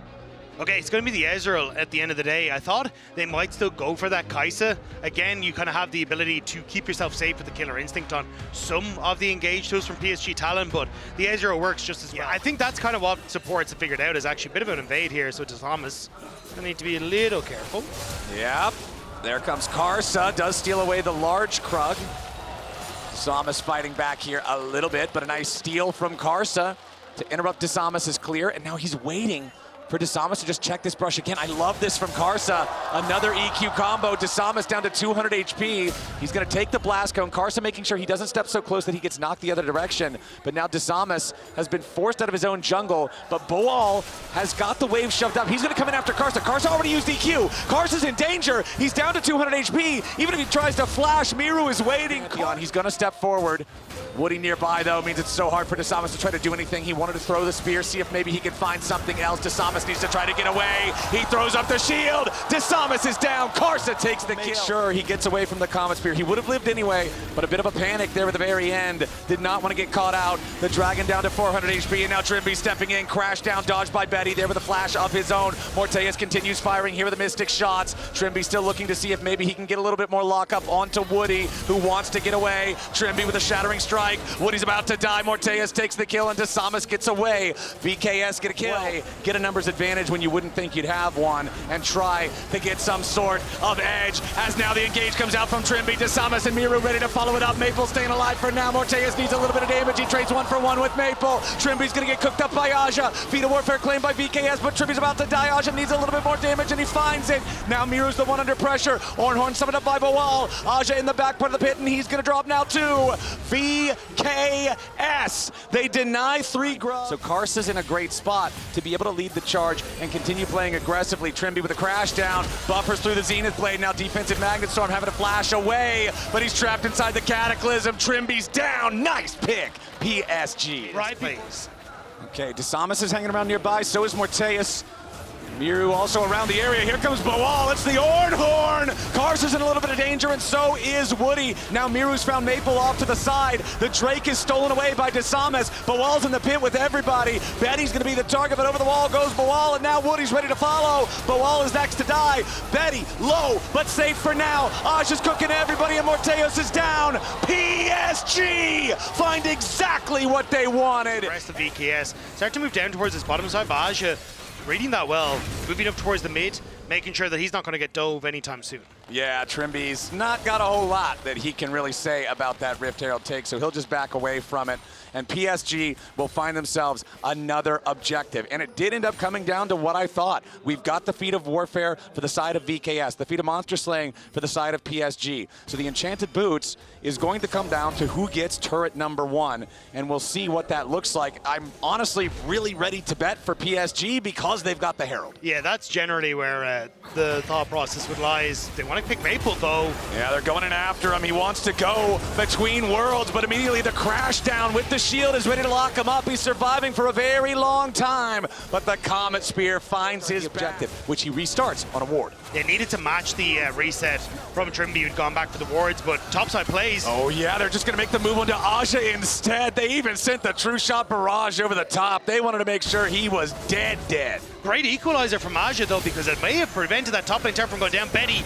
Speaker 2: Okay, it's going to be the Ezreal at the end of the day. I thought they might still go for that Kaisa. Again, you kind of have the ability to keep yourself safe with the Killer Instinct on some of the engaged tools from PSG Talon, but the Ezreal works just as well. I think that's kind of what supports have figured out, is actually a bit of an invade here, so Disamas going to need to be a little careful.
Speaker 1: Yep, there comes Kaza, does steal away the large Krug. Disamas fighting back here a little bit, but a nice steal from Kaza to interrupt Disamas is clear, and now he's waiting for Disamas to just check this brush again. I love this from Kaza. Another EQ combo. Disamas down to 200 HP. He's going to take the blast cone. Kaza making sure he doesn't step so close that he gets knocked the other direction. But now Disamas has been forced out of his own jungle. But Boal has got the wave shoved up. He's going to come in after Kaza. Kaza already used EQ. Kaza's in danger. He's down to 200 HP. Even if he tries to flash, Miru is waiting. He's going to step forward. Woody nearby, though, means it's so hard for Disamas to try to do anything. He wanted to throw the spear, see if maybe he can find something else. Disamas needs to try to get away. He throws up the shield. Disamas is down. Kaza takes the kill. Sure, he gets away from the Comet Spear. He would have lived anyway, but a bit of a panic there at the very end. Did not want to get caught out. The Dragon down to 400 HP, and now Trimby stepping in. Crash down, dodged by Betty there with a flash of his own. Morteus continues firing here with the Mystic shots. Trimby still looking to see if maybe he can get a little bit more lockup onto Woody, who wants to get away. Trimby with a Shattering Strike. strike. Woody's about to die. Morteus takes the kill, and DeSamas gets away. VKS get a kill. Get a numbers advantage when you wouldn't think you'd have one, and try to get some sort of edge. As now the engage comes out from Trimby. DeSamas and Miru ready to follow it up. Maple staying alive for now. Morteus needs a little bit of damage. He trades 1-for-1 with Maple. Trimby's gonna get cooked up by Aja. Feet of Warfare claimed by VKS, but Trimby's about to die. Aja needs a little bit more damage, and he finds it. Now Miru's the one under pressure. Ornhorn summoned up by Bawal. Aja in the back part of the pit, and he's gonna drop now too. VKS. They deny 3 grubs. So Kaza's in a great spot to be able to lead the charge and continue playing aggressively. Trimby with a crash down. Buffers through the Zenith Blade. Now defensive Magnet Storm having to flash away, but he's trapped inside the Cataclysm. Trimby's down. Nice pick. PSG.
Speaker 2: Right, please.
Speaker 1: Okay, DeSamas is hanging around nearby, so is Morteus. Miru also around the area. Here comes Bawal. It's the Ornhorn. Kaza's in a little bit of danger, and so is Woody. Now Miru's found Maple off to the side. The Drake is stolen away by DeSamas. Bawal's in the pit with everybody. Betty's going to be the target, but over the wall goes Bawal, and now Woody's ready to follow. Bawal is next to die. Betty low, but safe for now. Aja's cooking everybody, and Morteus is down. PSG find exactly what they wanted.
Speaker 2: The rest of VKS start to move down towards this bottom side, but Aja reading that well, moving up towards the mid, making sure that he's not going to get dove anytime soon.
Speaker 1: Yeah, Trimby's not got a whole lot that he can really say about that Rift Herald take, so he'll just back away from it. And PSG will find themselves another objective. And it did end up coming down to what I thought. We've got the Feat of Warfare for the side of VKS, the Feat of Monster Slaying for the side of PSG. So the Enchanted Boots is going to come down to who gets turret number 1, and we'll see what that looks like. I'm honestly really ready to bet for PSG because they've got the Herald.
Speaker 2: Yeah, that's generally where the thought process would lie. Is they want to pick Maple, though.
Speaker 1: Yeah, they're going in after him. He wants to go between worlds, but immediately the crash down with the shield is ready to lock him up. He's surviving for a very long time, but the Comet Spear finds his objective, which he restarts on a ward.
Speaker 2: They needed to match the reset from Trimby, who'd gone back for the wards, but topside plays.
Speaker 1: Oh yeah, they're just gonna make the move onto Aja instead. They even sent the True Shot Barrage over the top. They wanted to make sure he was dead.
Speaker 2: Great equalizer from Aja, though, because it may have prevented that top lane turret from going down. Betty.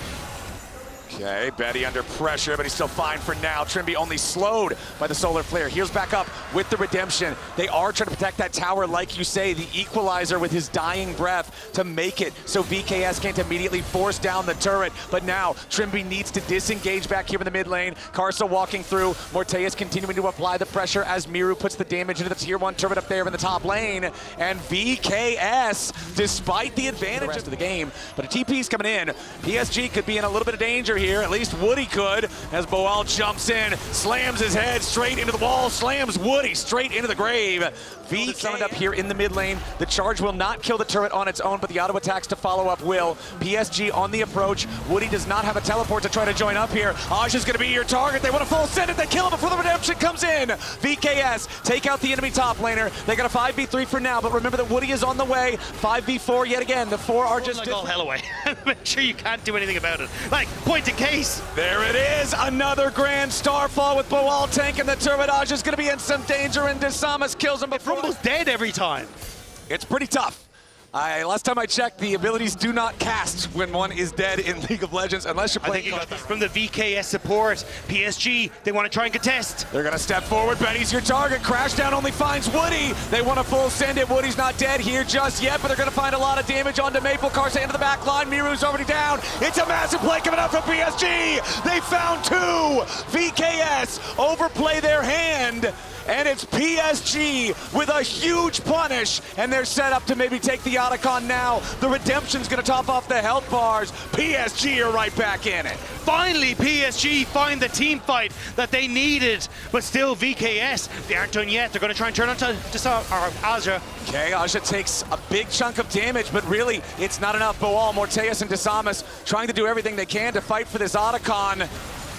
Speaker 1: Okay, Betty under pressure, but he's still fine for now. Trimby only slowed by the Solar Flare. Heals back up with the Redemption. They are trying to protect that tower, like you say, the equalizer with his dying breath to make it so VKS can't immediately force down the turret. But now Trimby needs to disengage back here in the mid lane. Kaza walking through. Morteus continuing to apply the pressure as Miru puts the damage into the tier 1 turret up there in the top lane. And VKS, despite the advantage the rest of the game, but a TP's coming in. PSG could be in a little bit of danger here. At least Woody could, as Bawal jumps in, slams his head straight into the wall, slams Woody straight into the grave. VK summoned up here in the mid lane. The charge will not kill the turret on its own, but the auto attacks to follow up will. PSG on the approach. Woody does not have a teleport to try to join up here. Aja's gonna be your target. They want to full send it. They kill him before the redemption comes in. VKS take out the enemy top laner. They got a 5v3 for now, but remember that Woody is on the way. 5v4 yet again. The 4 are just
Speaker 2: all hell away. Make sure you can't do anything about it. Like, point in case.
Speaker 1: There it is. Another grand starfall with Bawal tanking the turret. Aja's gonna be in some danger, and DeSamas kills him before.
Speaker 2: Rumble's dead every time.
Speaker 1: It's pretty tough. Last time I checked, the abilities do not cast when one is dead in League of Legends unless you're playing.
Speaker 2: From the VKS support, PSG, they want to try and contest.
Speaker 1: They're going to step forward. Betty's your target. Crashdown only finds Woody. They want to full send it. Woody's not dead here just yet, but they're going to find a lot of damage onto Maple. Kaza into the back line. Miru's already down. It's a massive play coming out from PSG. They found 2. VKS overplay their hand. And it's PSG with a huge punish, and they're set up to maybe take the Otacon now. The Redemption's gonna top off the health bars. PSG are right back in it.
Speaker 2: Finally, PSG find the team fight that they needed, but still VKS, they aren't done yet. They're gonna try and turn onto Aja.
Speaker 1: Okay, Aja takes a big chunk of damage, but really, it's not enough. Bawal, Morteus, and DeSamas trying to do everything they can to fight for this Otacon.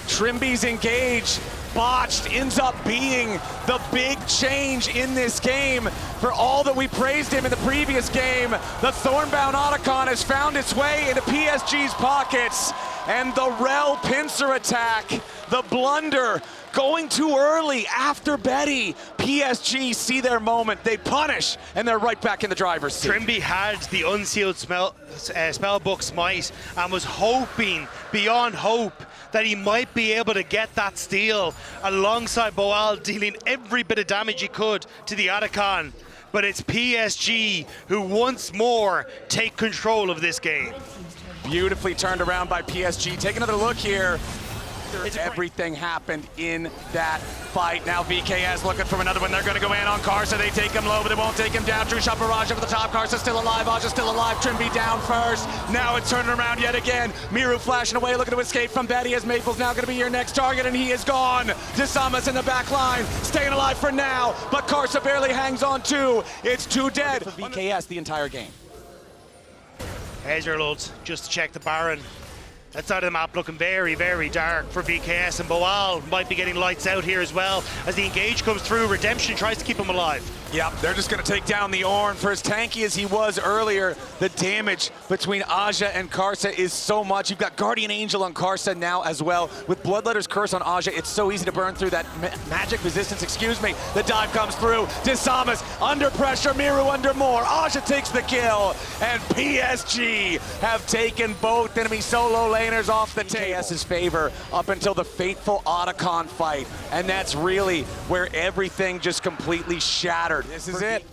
Speaker 1: Trimby's engage. Botched ends up being the big change in this game. For all that we praised him in the previous game, the Thornbound Otacon has found its way into PSG's pockets, and the Rel pincer attack, the blunder, going too early after Betty. PSG see their moment, they punish, and they're right back in the driver's seat.
Speaker 2: Trimby had the unsealed spellbook smite and was hoping beyond hope that he might be able to get that steal alongside Boal, dealing every bit of damage he could to the Otacon. But it's PSG who once more take control of this game.
Speaker 1: Beautifully turned around by PSG. Take another look here. Everything happened in that fight. Now VKS looking for another one. They're going to go in on Kaza. They take him low, but they won't take him down. True shot barrage over the top. Kaza still alive. Aja still alive. Trimby down first. Now it's turning around yet again. Miru flashing away, looking to escape from Betty as Maple's now going to be your next target, and he is gone. Desamas in the back line, staying alive for now, but Kaza barely hangs on too. It's two dead for VKS the entire game.
Speaker 2: Ezreal just to check the Baron. That side of the map looking very, very dark for VKS, and Boal might be getting lights out here as well. As the engage comes through, Redemption tries to keep him alive.
Speaker 1: Yep, they're just going to take down the Ornn. For as tanky as he was earlier, the damage between Aja and Kaza is so much. You've got Guardian Angel on Kaza now as well. With Bloodletter's Curse on Aja, it's so easy to burn through that magic resistance. Excuse me. The dive comes through. Desamas under pressure. Miru under more. Aja takes the kill. And PSG have taken both enemy solo laners off the table. VKS's favor up until the fateful Otacon fight. And that's really where everything just completely shattered. This is it.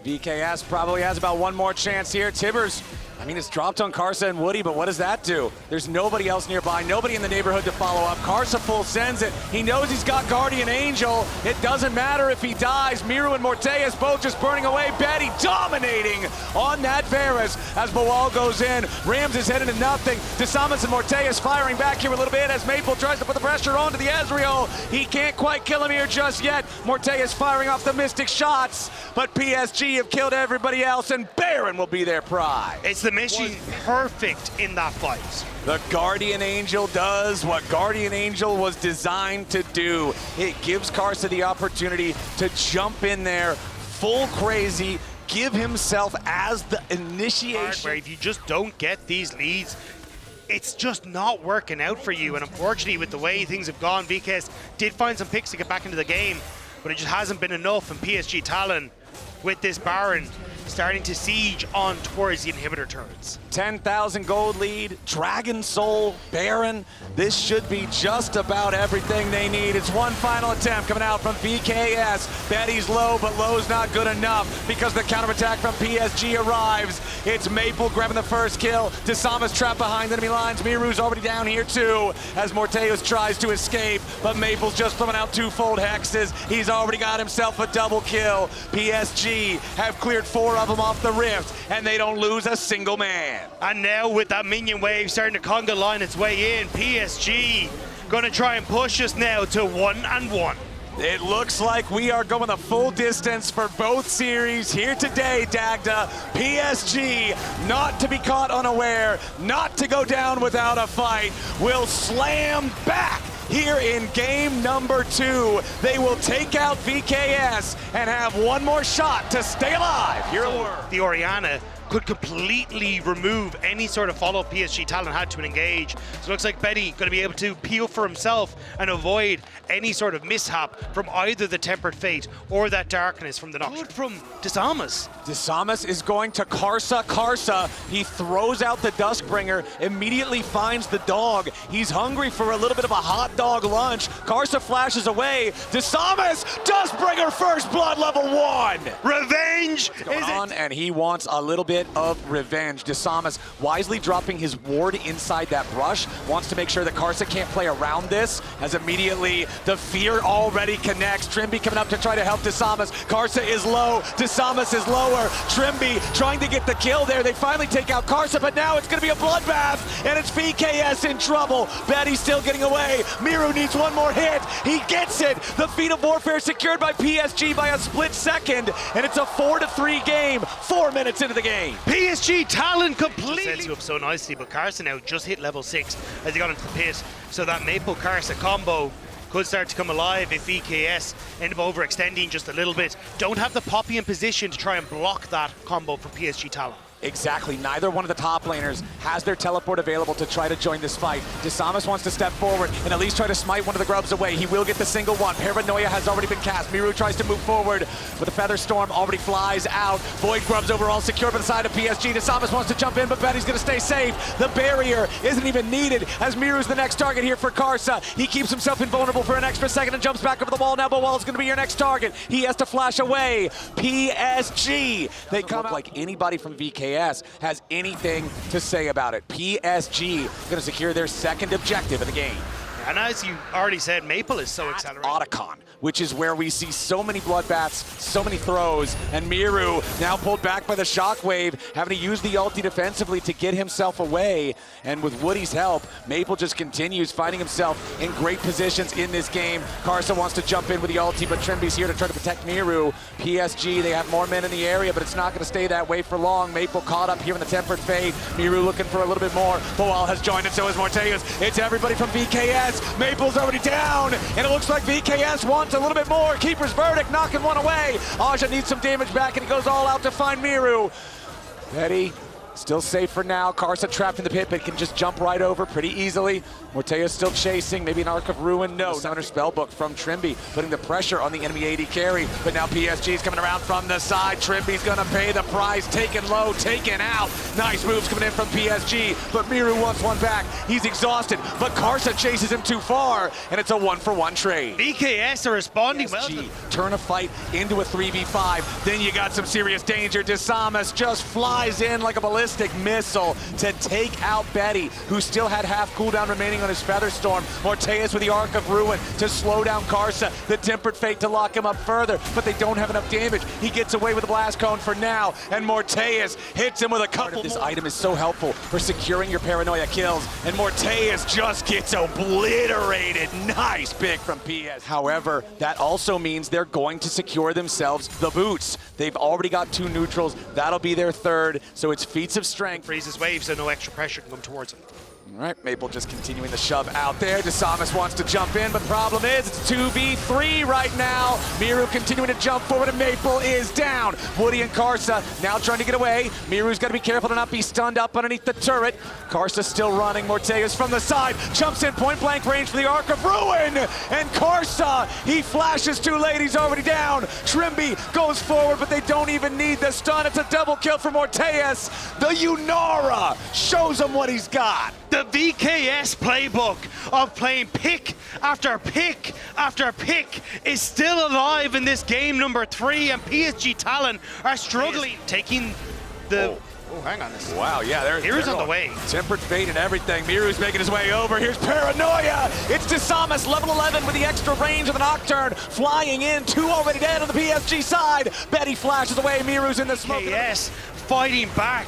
Speaker 1: VKS probably has about one more chance here. Tibbers, I mean, it's dropped on Kaza and Woody, but what does that do? There's nobody else nearby, nobody in the neighborhood to follow up. Kaza full sends it. He knows he's got Guardian Angel. It doesn't matter if he dies. Miru and Morteus both just burning away. Betty dominating on that Varus as Boal goes in. Rams his head into nothing. Desamas and Morteus firing back here a little bit as Maple tries to put the pressure onto the Ezreal. He can't quite kill him here just yet. Morteus firing off the Mystic shots, but PSG have killed everybody else, and Baron will be their prize.
Speaker 2: It's the mission perfect in that fight.
Speaker 1: The Guardian Angel does what Guardian Angel was designed to do. It gives Kaza the opportunity to jump in there full crazy, give himself as the initiation.
Speaker 2: Where if you just don't get these leads, it's just not working out for you. And unfortunately, with the way things have gone, VKS did find some picks to get back into the game, but it just hasn't been enough. And PSG Talon, with this Baron, starting to siege on towards the inhibitor turrets.
Speaker 1: 10,000 gold lead, Dragon Soul, Baron. This should be just about everything they need. It's one final attempt coming out from VKS. Betty's low, but low's not good enough because the counterattack from PSG arrives. It's Maple grabbing the first kill. Desamas trapped behind enemy lines. Miru's already down here too as Morteus tries to escape, but Maple's just throwing out twofold hexes. He's already got himself a double kill. PSG have cleared 4 of them off the rift, and they don't lose a single man.
Speaker 2: And now with that minion wave starting to conga line its way in, PSG gonna try and push us now to 1-1.
Speaker 1: It looks like we are going the full distance for both series here today, Dagda. PSG, not to be caught unaware, not to go down without a fight, will slam back here in game number 2. They will take out VKS and have one more shot to stay alive. Here at
Speaker 2: the Orianna could completely remove any sort of follow-up PSG Talon had to engage. So it looks like Betty going to be able to peel for himself and avoid any sort of mishap from either the Tempered Fate or that darkness from the Nocturne. Good from Desamas.
Speaker 1: Desamas is going to Kaza. He throws out the Duskbringer, immediately finds the dog. He's hungry for a little bit of a hot dog lunch. Kaza flashes away. Desamas, Duskbringer first blood level 1.
Speaker 2: Revenge
Speaker 1: is on, and he wants a little bit of revenge. Desamas wisely dropping his ward inside that brush, wants to make sure that Kaza can't play around this, as immediately the fear already connects. Trimby coming up to try to help Desamas. Kaza is low, Desamas is lower. Trimby trying to get the kill there. They finally take out Kaza, but now it's going to be a bloodbath, and it's VKS in trouble. Betty's still getting away. Miru needs one more hit. He gets it. The feat of warfare secured by PSG by a split second, and it's a 4-3 game, 4 minutes into the game.
Speaker 2: PSG Talon completely sets you up so nicely, but Kaza now just hit level 6 as he got into the pit, so that Maple Kaza combo could start to come alive if VKS end up overextending just a little bit. Don't have the Poppy in position to try and block that combo from PSG Talon.
Speaker 1: Exactly. Neither one of the top laners has their teleport available to try to join this fight. Desamas wants to step forward and at least try to smite one of the grubs away. He will get the single one. Paranoia has already been cast. Miru tries to move forward, but the Feather Storm already flies out. Void grubs overall secured by the side of PSG. Desamas wants to jump in, but Betty's going to stay safe. The barrier isn't even needed as Miru's the next target here for Kaza. He keeps himself invulnerable for an extra second and jumps back over the wall. Now Bowal's going to be your next target. He has to flash away. PSG. They come like anybody from VKS has anything to say about it. PSG going to secure their second objective of the game.
Speaker 2: And as you already said, Maple is so accelerated.
Speaker 1: Otacon, which is where we see so many bloodbaths, so many throws, and Miru now pulled back by the shockwave, having to use the ulti defensively to get himself away. And with Woody's help, Maple just continues finding himself in great positions in this game. Kaza wants to jump in with the ulti, but Trimby's here to try to protect Miru. PSG, they have more men in the area, but it's not going to stay that way for long. Maple caught up here in the Tempered Fade. Miru looking for a little bit more. Bowal has joined, and so is Morteus. It's everybody from VKS. Maple's already down, and it looks like VKS wants a little bit more. Keeper's verdict, knocking one away. Aja needs some damage back, and he goes all out to find Miru. Betty still safe for now. Kaza trapped in the pit, but can just jump right over pretty easily. Morteus still chasing, maybe an Arc of Ruin. No, Summoner Spellbook from Trimby, putting the pressure on the enemy AD carry. But now PSG's coming around from the side. Trimby's gonna pay the price, taken low, taken out. Nice moves coming in from PSG, but Miru wants one back. He's exhausted, but Kaza chases him too far, and it's a 1-for-1 trade.
Speaker 2: VKS are responding well.
Speaker 1: Turn a fight into a 3v5, then you got some serious danger. Desamas just flies in like a ballistic missile to take out Betty, who still had half cooldown remaining on his Feather Storm. Morteus with the Arc of Ruin to slow down Kaza. The Tempered Fate to lock him up further, but they don't have enough damage. He gets away with the Blast Cone for now, and Morteus hits him with a couple. This item is so helpful for securing your Paranoia kills, and Morteus just gets obliterated. Nice pick from PS. However, that also means they're going to secure themselves the boots. They've already got 2 neutrals. That'll be their third, so it's feats of strength.
Speaker 2: Freezes wave, so no extra pressure can come towards him.
Speaker 1: All right, Maple just continuing the shove out there. Desamas wants to jump in, but the problem is it's 2v3 right now. Miru continuing to jump forward, and Maple is down. Woody and Kaza now trying to get away. Miru's got to be careful to not be stunned up underneath the turret. Kaza still running. Morteus from the side, jumps in point blank range for the Arc of Ruin. And Kaza, he flashes too late, he's already down. Trimby goes forward, but they don't even need the stun. It's a double kill for Morteus. The Yunara shows him what he's got.
Speaker 2: The VKS playbook of playing pick after pick after pick is still alive in this game number 3, and PSG Talon are struggling, taking the... Oh, hang on this.
Speaker 1: Wow, yeah,
Speaker 2: Miru's on the way.
Speaker 1: Tempered Fate and everything. Miru's making his way over. Here's Paranoia. It's Desamas, level 11 with the extra range of the Nocturne. Flying in, 2 already dead on the PSG side. Betty flashes away. Miru's in the smoke.
Speaker 2: VKS fighting back.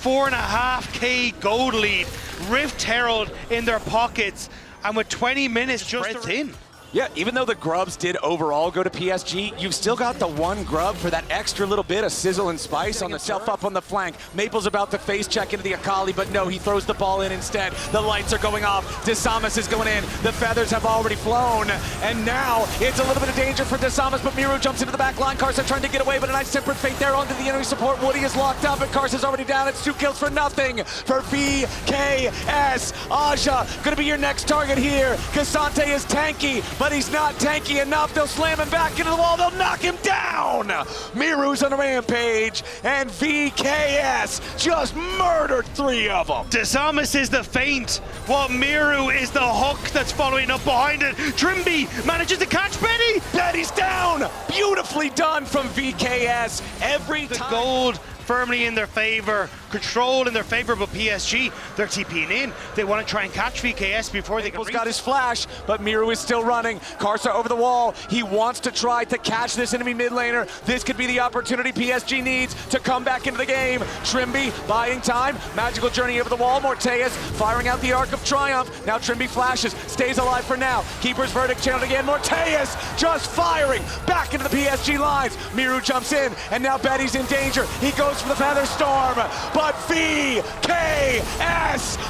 Speaker 2: 4.5k gold lead. Rift Herald in their pockets. And with 20 minutes just in.
Speaker 1: Yeah, even though the grubs did overall go to PSG, you've still got the 1 grub for that extra little bit of sizzle and spice on the self up on the flank. Maple's about to face check into the Akali, but no, he throws the ball in instead. The lights are going off. Desamas is going in. The feathers have already flown. And now it's a little bit of danger for Desamas, but Miru jumps into the back line. Kaza trying to get away, but a nice Tempered Fate there onto the enemy support. Woody is locked up, and Kaza's already down. It's 2 kills for nothing for VKS. Aja gonna be your next target here. Cassante is tanky, but he's not tanky enough. They'll slam him back into the wall. They'll knock him down. Miru's on a rampage, and VKS just murdered 3 of them.
Speaker 2: Desamas is the feint, while Miru is the hook that's following up behind it. Trimby manages to catch Betty.
Speaker 1: Betty's down. Beautifully done from VKS. Every time.
Speaker 2: The gold firmly in their favor, control in their favor, but PSG, they're TPing in. They want to try and catch VKS before they can
Speaker 1: Maple's got his flash, but Miru is still running. Kaza over the wall. He wants to try to catch this enemy mid laner. This could be the opportunity PSG needs to come back into the game. Trimby buying time. Magical journey over the wall. Morteus firing out the Arc of Triumph. Now Trimby flashes, stays alive for now. Keeper's verdict channeled again. Morteus just firing back into the PSG lines. Miru jumps in, and now Betty's in danger. He goes for the Feather Storm, but VKS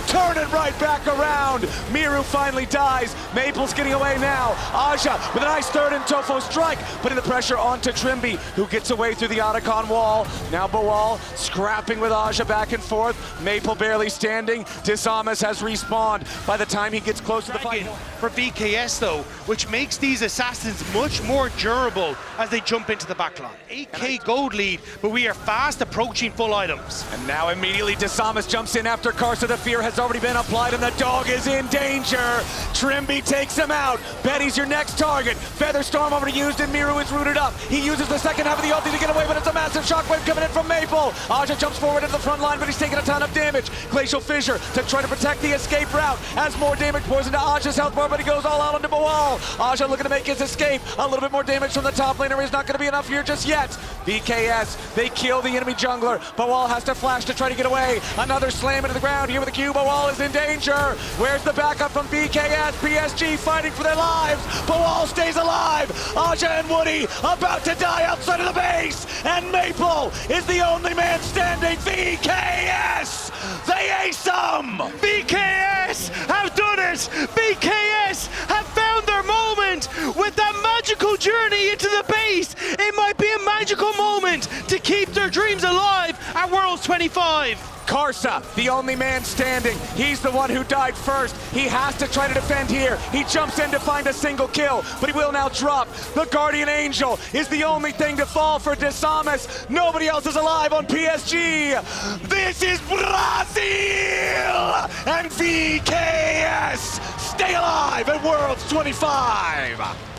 Speaker 1: turn it it right back around. Miru finally dies. Maple's getting away now. Aja with a nice third and Tofo strike, putting the pressure onto Trimby, who gets away through the Otacon wall. Now Bawal scrapping with Aja back and forth. Maple barely standing. Disamas has respawned by the time he gets close to the fight.
Speaker 2: For VKS though, which makes these assassins much more durable as they jump into the backline. 8k gold lead, but we are fast approaching full items.
Speaker 1: And now immediately Disamas jumps in after Kaza. The fear has already been applied and the dog is in danger. Trimby takes him out. Betty's your next target. Featherstorm already used and Miru is rooted up. He uses the second half of the ulti to get away, but it's a massive shockwave coming in from Maple. Aja jumps forward into the front line, but he's taking a ton of damage. Glacial Fissure to try to protect the escape route. As more damage pours into Aja's health bar, but he goes all out onto Bawal. Aja looking to make his escape. A little bit more damage from the top laner is not going to be enough here just yet. VKS, they kill the enemy jungler. Bawal has to flash to try to get away. Another slam into the ground here with the Q. Bawal is in danger. Where's the backup from VKS? PSG fighting for their lives. Bawal stays alive. Aja and Woody about to die outside of the base. And Maple is the only man standing. VKS, they ace him.
Speaker 2: VKS have done it. VKS have found their moment with that magical journey into the base. It might be a magical moment to keep their dreams alive at Worlds 25.
Speaker 1: Kaza, the only man standing. He's the one who died first. He has to try to defend here. He jumps in to find a single kill, but he will now drop. The Guardian Angel is the only thing to fall for Disamas. Nobody else is alive on PSG. This is Brazil! And VKS stay alive at Worlds 25.